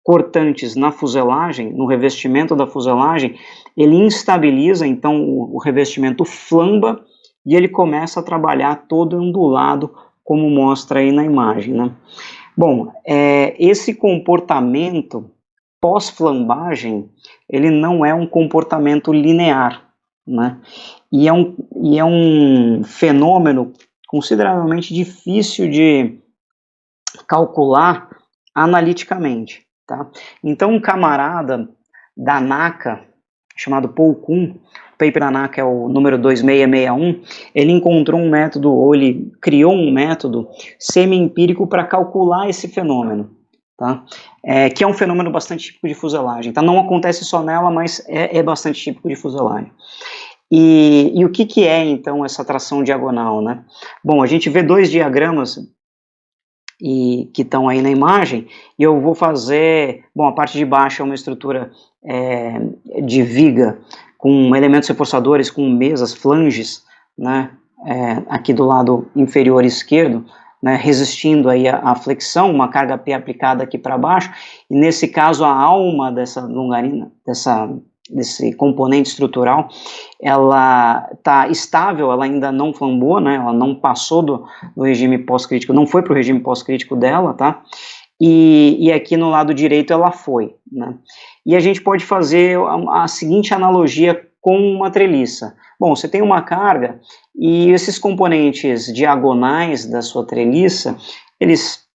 cortantes na fuselagem, no revestimento da fuselagem, ele instabiliza, então o revestimento flamba e ele começa a trabalhar todo ondulado, como mostra aí na imagem, né? Bom, esse comportamento pós-flambagem, ele não é um comportamento linear, né? E é um fenômeno consideravelmente difícil de calcular analiticamente, tá? Então, um camarada da NACA, chamado Paul Kuhn, o paper da NACA é o número 2661, ele encontrou um método, ou ele criou um método semi-empírico para calcular esse fenômeno, tá? Que é um fenômeno bastante típico de fuselagem, tá? Não acontece só nela, mas é bastante típico de fuselagem. E o que é, então, essa tração diagonal, né? Bom, a gente vê dois diagramas que estão aí na imagem, e eu vou fazer, bom, a parte de baixo é uma estrutura de viga, com elementos reforçadores, com mesas, flanges, né, aqui do lado inferior esquerdo, né, resistindo aí à flexão, uma carga P aplicada aqui para baixo, e nesse caso a alma dessa longarina, desse componente estrutural, ela está estável, ela ainda não flambou, né, ela não passou do regime pós-crítico, não foi para o regime pós-crítico dela, tá? E aqui no lado direito ela foi, né? E a gente pode fazer a seguinte analogia com uma treliça. Bom, você tem uma carga e esses componentes diagonais da sua treliça, eles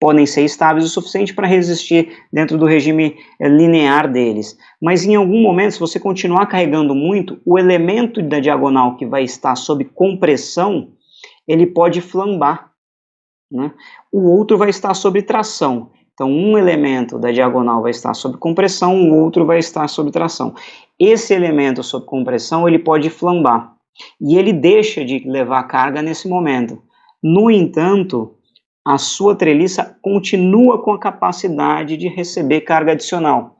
podem ser estáveis o suficiente para resistir dentro do regime linear deles. Mas em algum momento, se você continuar carregando muito, o elemento da diagonal que vai estar sob compressão, ele pode flambar, né? O outro vai estar sob tração. Então, um elemento da diagonal vai estar sob compressão, o outro vai estar sob tração. Esse elemento sob compressão, ele pode flambar. E ele deixa de levar carga nesse momento. No entanto, a sua treliça continua com a capacidade de receber carga adicional.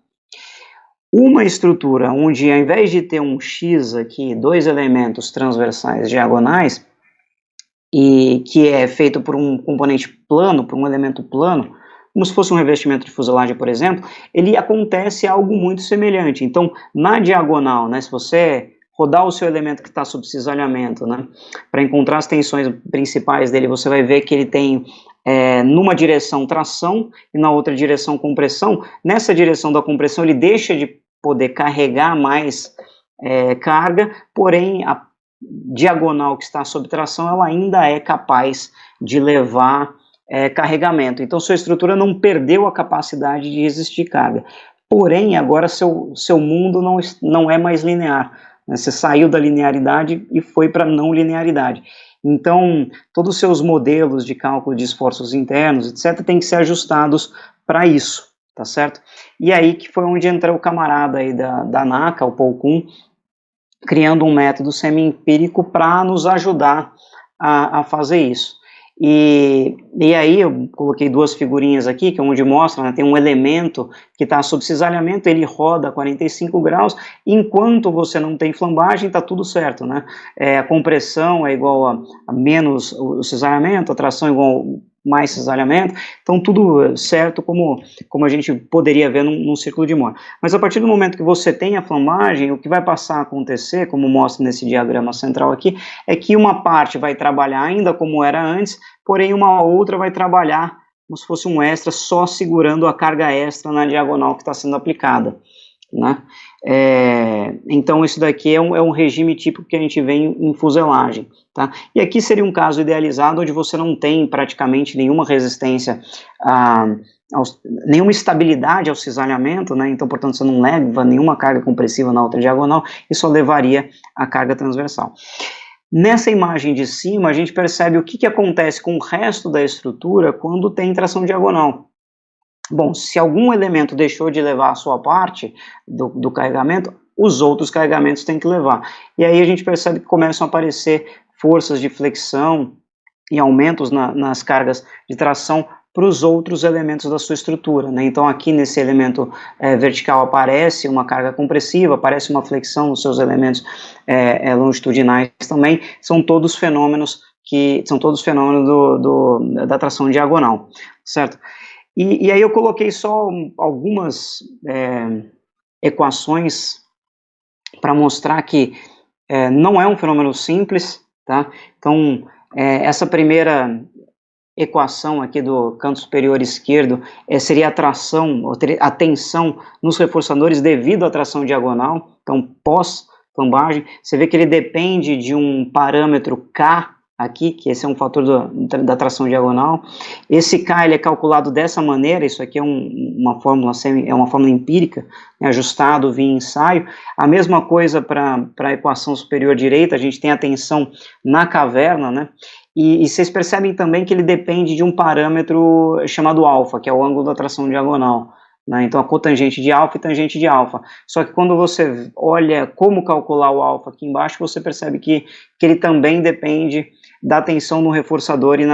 Uma estrutura onde, ao invés de ter um X aqui, dois elementos transversais diagonais, e que é feito por um componente plano, por um elemento plano, como se fosse um revestimento de fuselagem, por exemplo, ele acontece algo muito semelhante. Então, na diagonal, né, se você rodar o seu elemento que está sob cisalhamento, né, para encontrar as tensões principais dele, você vai ver que ele tem numa direção tração e na outra direção compressão. Nessa direção da compressão ele deixa de poder carregar mais carga, porém a diagonal que está sob tração ela ainda é capaz de levar carregamento. Então sua estrutura não perdeu a capacidade de resistir carga. Porém, agora seu mundo não é mais linear. Né? Você saiu da linearidade e foi para a não linearidade. Então, todos os seus modelos de cálculo de esforços internos, etc., têm que ser ajustados para isso, tá certo? E aí que foi onde entrou o camarada aí da NACA, o Paul Kuhn, criando um método semi-empírico para nos ajudar a fazer isso. E aí eu coloquei duas figurinhas aqui, que é onde mostra, né, tem um elemento que está sob cisalhamento, ele roda a 45 graus, enquanto você não tem flambagem, está tudo certo, né? A compressão é igual a menos o cisalhamento, a tração é igual a mais cisalhamento, então tudo certo como a gente poderia ver num círculo de Moore. Mas a partir do momento que você tem a flambagem, o que vai passar a acontecer, como mostra nesse diagrama central aqui, é que uma parte vai trabalhar ainda como era antes, porém uma outra vai trabalhar como se fosse um extra, só segurando a carga extra na diagonal que está sendo aplicada, né? Então isso daqui é um regime típico que a gente vê em fuselagem, tá? E aqui seria um caso idealizado onde você não tem praticamente nenhuma resistência, nenhuma estabilidade ao cisalhamento, né? Então portanto você não leva nenhuma carga compressiva na outra diagonal e só levaria a carga transversal. Nessa imagem de cima a gente percebe o que acontece com o resto da estrutura quando tem tração diagonal. Bom, se algum elemento deixou de levar a sua parte do carregamento, os outros carregamentos têm que levar. E aí a gente percebe que começam a aparecer forças de flexão e aumentos nas cargas de tração para os outros elementos da sua estrutura, né? Então aqui nesse elemento vertical aparece uma carga compressiva, aparece uma flexão nos seus elementos longitudinais também, são todos fenômenos da tração diagonal, certo? E aí eu coloquei só algumas equações para mostrar que não é um fenômeno simples, tá? Então, essa primeira equação aqui do canto superior esquerdo seria a tração, a tensão nos reforçadores devido à tração diagonal, então pós-flambagem, você vê que ele depende de um parâmetro K, aqui, que esse é um fator da tração diagonal. Esse K ele é calculado dessa maneira, isso aqui é uma fórmula empírica, né, ajustado via ensaio. A mesma coisa para a equação superior direita, a gente tem a tensão na caverna, né, e vocês percebem também que ele depende de um parâmetro chamado alfa, que é o ângulo da tração diagonal. Né? Então a cotangente de alfa e tangente de alfa. Só que quando você olha como calcular o alfa aqui embaixo, você percebe que ele também depende da tensão no reforçador e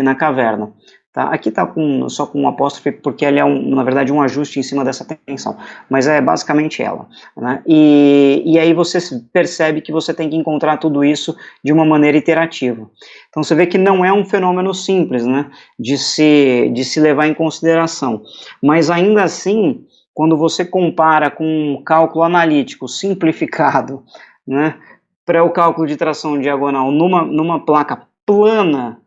na caverna. Tá? Aqui está só com um apóstrofe, porque ele é, na verdade, um ajuste em cima dessa tensão, mas é basicamente ela. Né? E aí você percebe que você tem que encontrar tudo isso de uma maneira iterativa. Então você vê que não é um fenômeno simples, né, de se levar em consideração, mas ainda assim, quando você compara com um cálculo analítico simplificado, né, para o cálculo de tração diagonal numa placa plana,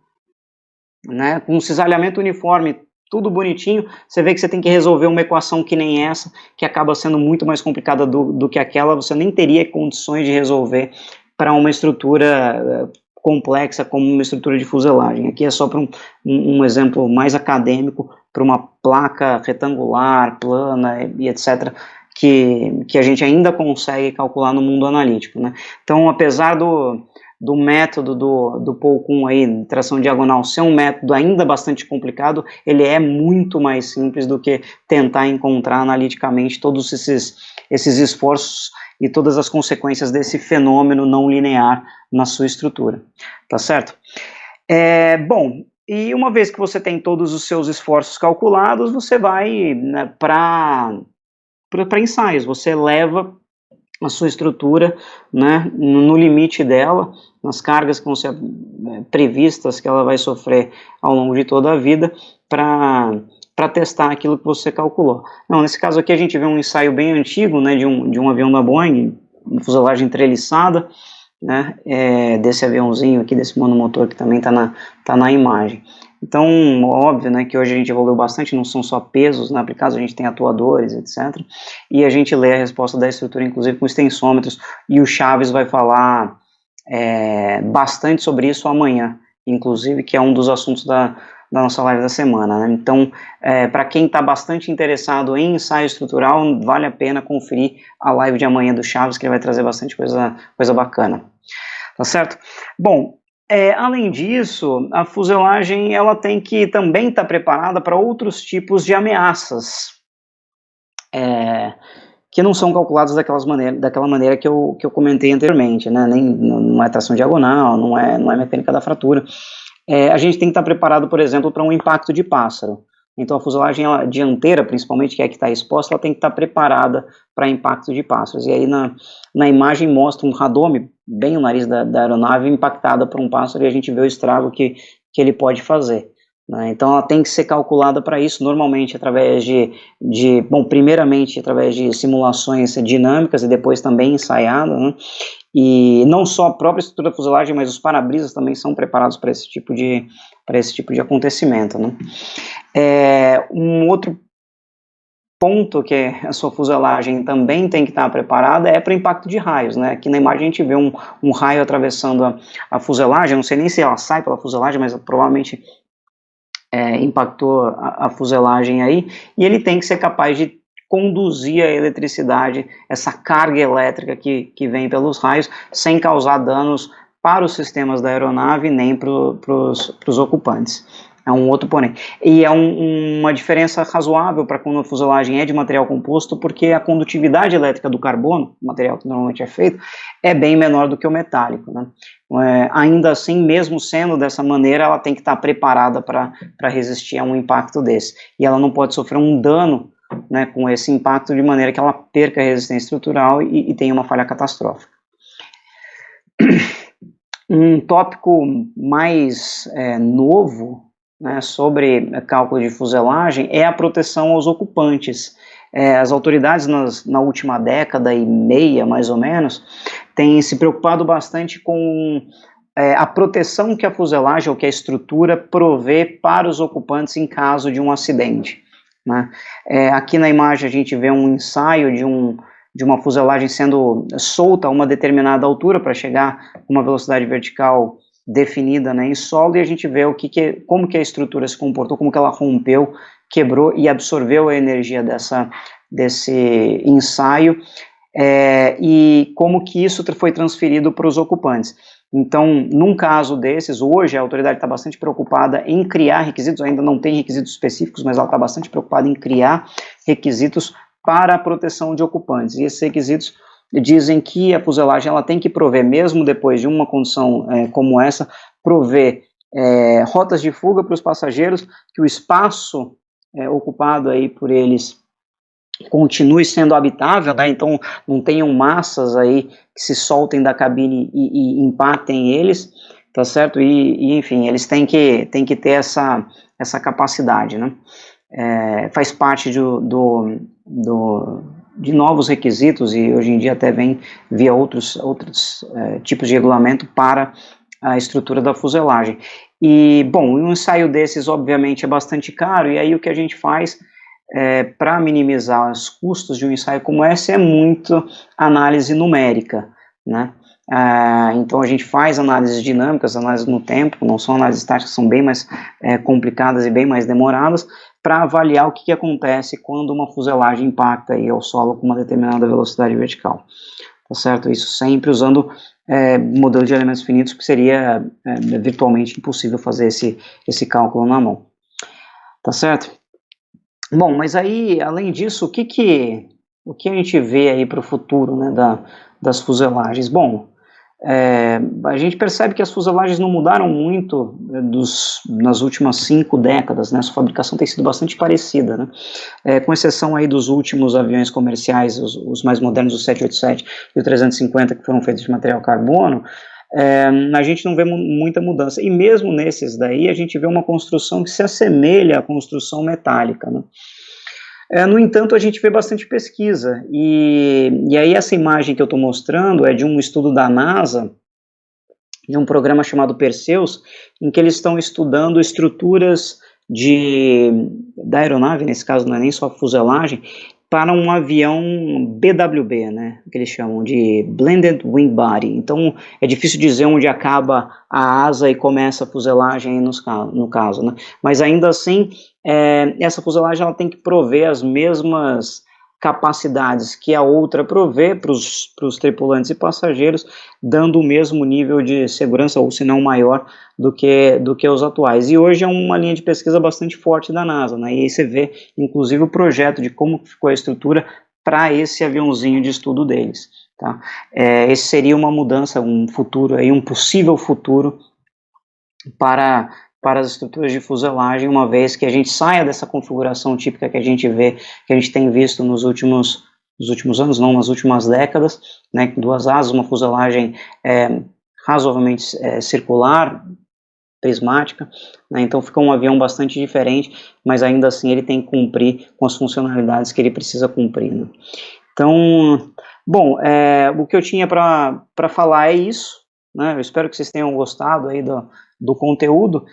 né, com um cisalhamento uniforme, tudo bonitinho, você vê que você tem que resolver uma equação que nem essa, que acaba sendo muito mais complicada do que aquela, você nem teria condições de resolver para uma estrutura complexa como uma estrutura de fuselagem. Aqui é só para um exemplo mais acadêmico, para uma placa retangular, plana e etc., que a gente ainda consegue calcular no mundo analítico, né? Então, apesar do método do Paul Kuhn aí, tração diagonal, ser um método ainda bastante complicado, ele é muito mais simples do que tentar encontrar analiticamente todos esses esforços e todas as consequências desse fenômeno não linear na sua estrutura, tá certo? Bom, e uma vez que você tem todos os seus esforços calculados, você vai, né, para ensaios, você leva a sua estrutura, né, no limite dela, nas cargas que vão ser previstas que ela vai sofrer ao longo de toda a vida, para testar aquilo que você calculou. Não, nesse caso aqui a gente vê um ensaio bem antigo, né, de um avião da Boeing, uma fuselagem treliçada, né, desse aviãozinho aqui, desse monomotor que também está na imagem. Então, óbvio, né, que hoje a gente evoluiu bastante, não são só pesos, né, aplicados, a gente tem atuadores, etc. E a gente lê a resposta da estrutura, inclusive com extensômetros, e o Chaves vai falar bastante sobre isso amanhã, inclusive, que é um dos assuntos da nossa live da semana, né? Então, para quem está bastante interessado em ensaio estrutural, vale a pena conferir a live de amanhã do Chaves, que ele vai trazer bastante coisa bacana, tá certo? Bom, além disso, a fuselagem ela tem que também estar preparada para outros tipos de ameaças, que não são calculadas daquela maneira que eu comentei anteriormente, né? Não é tração diagonal, não é mecânica da fratura. A gente tem que estar preparado, por exemplo, para um impacto de pássaro. Então a fuselagem dianteira, principalmente, que é a que está exposta, ela tem que estar preparada para impacto de pássaros. E aí na imagem mostra um radome, bem o nariz da aeronave, impactada por um pássaro, e a gente vê o estrago que ele pode fazer, né? Então ela tem que ser calculada para isso, normalmente através primeiramente através de simulações dinâmicas e depois também ensaiada, né? E não só a própria estrutura da fuselagem, mas os para-brisas também são preparados para esse tipo de acontecimento, né? Um outro ponto que a sua fuselagem também tem que estar preparada é para impacto de raios, né? Aqui na imagem a gente vê um raio atravessando a fuselagem, não sei nem se ela sai pela fuselagem, mas provavelmente impactou a fuselagem aí, e ele tem que ser capaz de conduzir a eletricidade, essa carga elétrica que vem pelos raios, sem causar danos para os sistemas da aeronave, nem para os ocupantes. É um outro porém. E é uma diferença razoável para quando a fuselagem é de material composto, porque a condutividade elétrica do carbono, o material que normalmente é feito, é bem menor do que o metálico, né? Ainda assim, mesmo sendo dessa maneira, ela tem que estar preparada para resistir a um impacto desse. E ela não pode sofrer um dano, né, com esse impacto, de maneira que ela perca a resistência estrutural e tenha uma falha catastrófica. Um tópico mais novo, né, sobre cálculo de fuselagem é a proteção aos ocupantes. As autoridades na última década e meia, mais ou menos, têm se preocupado bastante com a proteção que a fuselagem ou que a estrutura provê para os ocupantes em caso de um acidente, né? Aqui na imagem a gente vê um ensaio de uma fuselagem sendo solta a uma determinada altura para chegar a uma velocidade vertical definida, né, em solo, e a gente vê como que a estrutura se comportou, como que ela rompeu, quebrou e absorveu a energia desse ensaio, e como que isso foi transferido para os ocupantes. Então, num caso desses, hoje a autoridade está bastante preocupada em criar requisitos, ainda não tem requisitos específicos, mas ela está bastante preocupada em criar requisitos para a proteção de ocupantes, e esses requisitos dizem que a fuselagem ela tem que prover, mesmo depois de uma condição como essa, prover rotas de fuga para os passageiros, que o espaço ocupado aí por eles continue sendo habitável, né? Então não tenham massas aí que se soltem da cabine e impactem eles, tá certo? E enfim, eles têm que ter essa capacidade, né? Faz parte de novos requisitos, e hoje em dia até vem via outros tipos de regulamento para a estrutura da fuselagem. E, bom, um ensaio desses obviamente é bastante caro, e aí o que a gente faz para minimizar os custos de um ensaio como esse é muito análise numérica, né? Então a gente faz análises dinâmicas, análises no tempo, não são análises estáticas, são bem mais complicadas e bem mais demoradas, para avaliar o que acontece quando uma fuselagem impacta aí ao solo com uma determinada velocidade vertical. Tá certo? Isso sempre usando modelo de elementos finitos, que seria virtualmente impossível fazer esse cálculo na mão. Tá certo? Bom, mas aí, além disso, o que a gente vê aí para o futuro, né, das fuselagens? Bom, a gente percebe que as fuselagens não mudaram muito nas últimas 5 décadas, né? Sua fabricação tem sido bastante parecida, né? Com exceção aí dos últimos aviões comerciais, os mais modernos, o 787 e o 350, que foram feitos de material carbono, a gente não vê muita mudança, e mesmo nesses daí a gente vê uma construção que se assemelha à construção metálica, né? No entanto, a gente vê bastante pesquisa, e aí essa imagem que eu estou mostrando é de um estudo da NASA, de um programa chamado Perseus, em que eles estão estudando estruturas da aeronave, nesse caso não é nem só a fuselagem, para um avião BWB, né, que eles chamam de Blended Wing Body. Então é difícil dizer onde acaba a asa e começa a fuselagem no caso, né, mas ainda assim essa fuselagem ela tem que prover as mesmas capacidades que a outra provê para os tripulantes e passageiros, dando o mesmo nível de segurança, ou se não maior, do que os atuais. E hoje é uma linha de pesquisa bastante forte da NASA, né? E aí você vê, inclusive, o projeto de como ficou a estrutura para esse aviãozinho de estudo deles. Tá? Esse seria uma mudança, um futuro, aí, um possível futuro para as estruturas de fuselagem, uma vez que a gente saia dessa configuração típica que a gente vê, que a gente tem visto nos últimos anos, não, nas últimas décadas, né, 2 asas, uma fuselagem razoavelmente circular, prismática, né, então fica um avião bastante diferente, mas ainda assim ele tem que cumprir com as funcionalidades que ele precisa cumprir, né. Então, bom, o que eu tinha para falar é isso, né, eu espero que vocês tenham gostado aí do conteúdo.